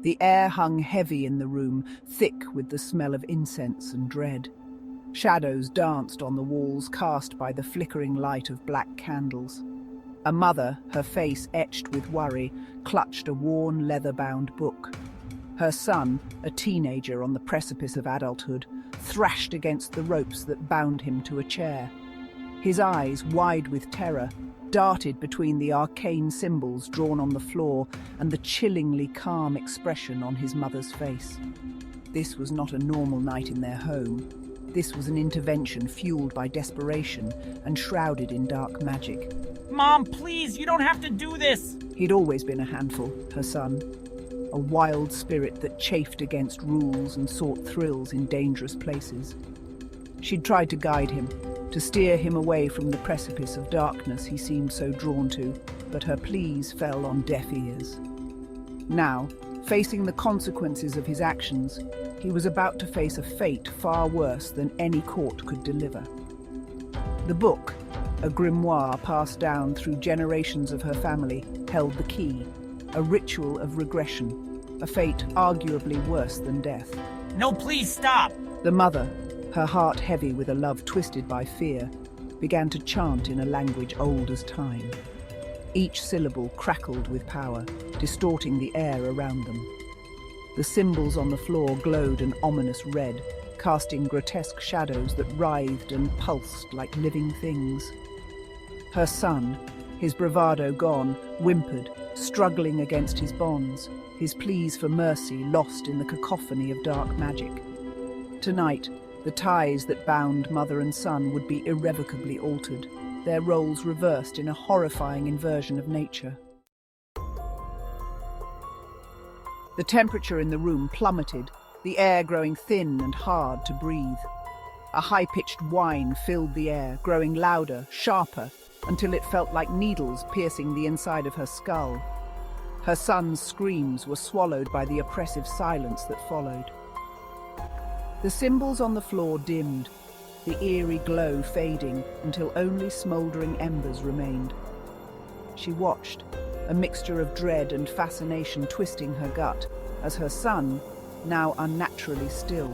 The air hung heavy in the room, thick with the smell of incense and dread. Shadows danced on the walls, cast by the flickering light of black candles. A mother, her face etched with worry, clutched a worn, leather-bound book. Her son, a teenager on the precipice of adulthood, thrashed against the ropes that bound him to a chair. His eyes, wide with terror, darted between the arcane symbols drawn on the floor and the chillingly calm expression on his mother's face. This was not a normal night in their home. This was an intervention fueled by desperation and shrouded in dark magic. Mom, please, you don't have to do this! He'd always been a handful, her son. A wild spirit that chafed against rules and sought thrills in dangerous places. She'd tried to guide him, to steer him away from the precipice of darkness he seemed so drawn to, but her pleas fell on deaf ears. Now, facing the consequences of his actions, he was about to face a fate far worse than any court could deliver. The book, a grimoire passed down through generations of her family, held the key, a ritual of regression, a fate arguably worse than death. No, please stop! The mother, her heart heavy with a love twisted by fear, began to chant in a language old as time. Each syllable crackled with power, distorting the air around them. The symbols on the floor glowed an ominous red, casting grotesque shadows that writhed and pulsed like living things. Her son, his bravado gone, whimpered, struggling against his bonds, his pleas for mercy lost in the cacophony of dark magic. Tonight, the ties that bound mother and son would be irrevocably altered, their roles reversed in a horrifying inversion of nature. The temperature in the room plummeted, the air growing thin and hard to breathe. A high-pitched whine filled the air, growing louder, sharper, until it felt like needles piercing the inside of her skull. Her son's screams were swallowed by the oppressive silence that followed. The symbols on the floor dimmed, the eerie glow fading until only smouldering embers remained. She watched, a mixture of dread and fascination twisting her gut, as her son, now unnaturally still,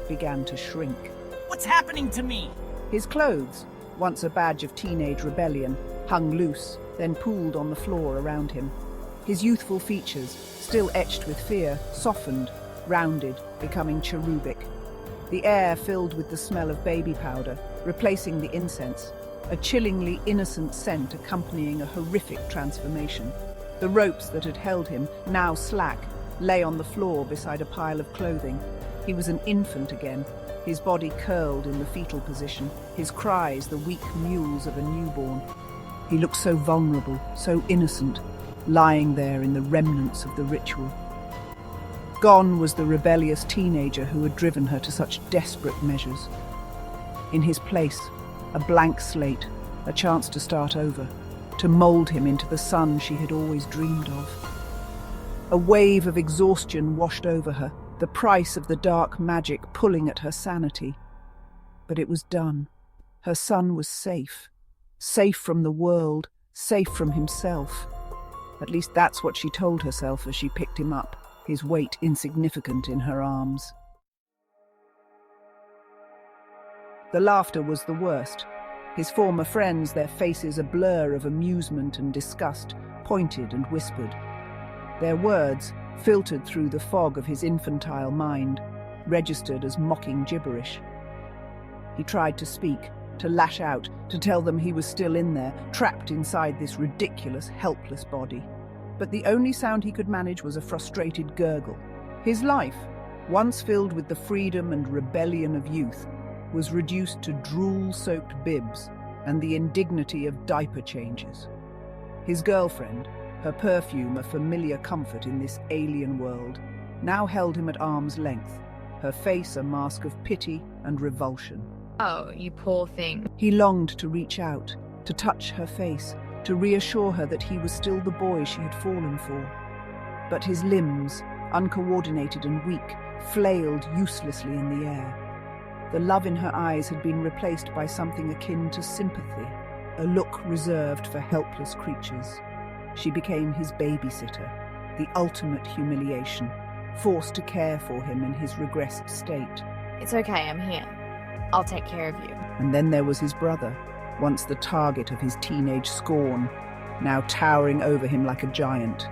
began to shrink. What's happening to me? His clothes, once a badge of teenage rebellion, hung loose, then pooled on the floor around him. His youthful features, still etched with fear, softened, rounded, becoming cherubic. The air filled with the smell of baby powder, replacing the incense, a chillingly innocent scent accompanying a horrific transformation. The ropes that had held him, now slack, lay on the floor beside a pile of clothing. He was an infant again, his body curled in the fetal position, his cries the weak mewls of a newborn. He looked so vulnerable, so innocent, lying there in the remnants of the ritual. Gone was the rebellious teenager who had driven her to such desperate measures. In his place, a blank slate, a chance to start over, to mold him into the son she had always dreamed of. A wave of exhaustion washed over her, the price of the dark magic pulling at her sanity. But it was done. Her son was safe. Safe from the world, safe from himself. At least that's what she told herself as she picked him up, his weight insignificant in her arms. The laughter was the worst. His former friends, their faces a blur of amusement and disgust, pointed and whispered. Their words, filtered through the fog of his infantile mind, registered as mocking gibberish. He tried to speak, to lash out, to tell them he was still in there, trapped inside this ridiculous, helpless body. But the only sound he could manage was a frustrated gurgle. His life, once filled with the freedom and rebellion of youth, was reduced to drool-soaked bibs and the indignity of diaper changes. His girlfriend, her perfume a familiar comfort in this alien world, now held him at arm's length, her face a mask of pity and revulsion. Oh, you poor thing. He longed to reach out, to touch her face, to reassure her that he was still the boy she had fallen for. But his limbs, uncoordinated and weak, flailed uselessly in the air. The love in her eyes had been replaced by something akin to sympathy, a look reserved for helpless creatures. She became his babysitter, the ultimate humiliation, forced to care for him in his regressed state. It's okay, I'm here. I'll take care of you. And then there was his brother, once the target of his teenage scorn, now towering over him like a giant.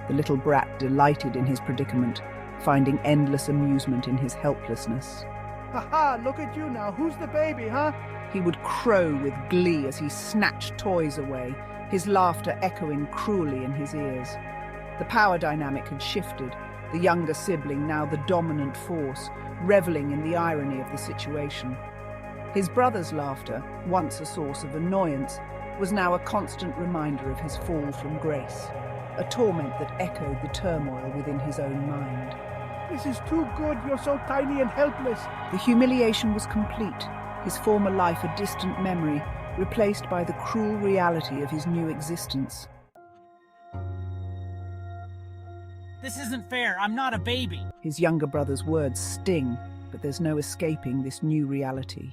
The little brat delighted in his predicament, finding endless amusement in his helplessness. Haha, look at you now. Who's the baby, huh? He would crow with glee as he snatched toys away, his laughter echoing cruelly in his ears. The power dynamic had shifted, the younger sibling now the dominant force, reveling in the irony of the situation. His brother's laughter, once a source of annoyance, was now a constant reminder of his fall from grace, a torment that echoed the turmoil within his own mind. This is too good. You're so tiny and helpless. The humiliation was complete, his former life a distant memory, replaced by the cruel reality of his new existence. This isn't fair. I'm not a baby. His younger brother's words sting, but there's no escaping this new reality.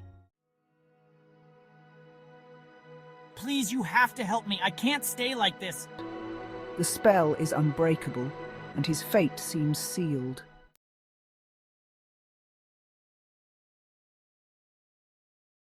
Please, you have to help me. I can't stay like this. The spell is unbreakable, and his fate seems sealed.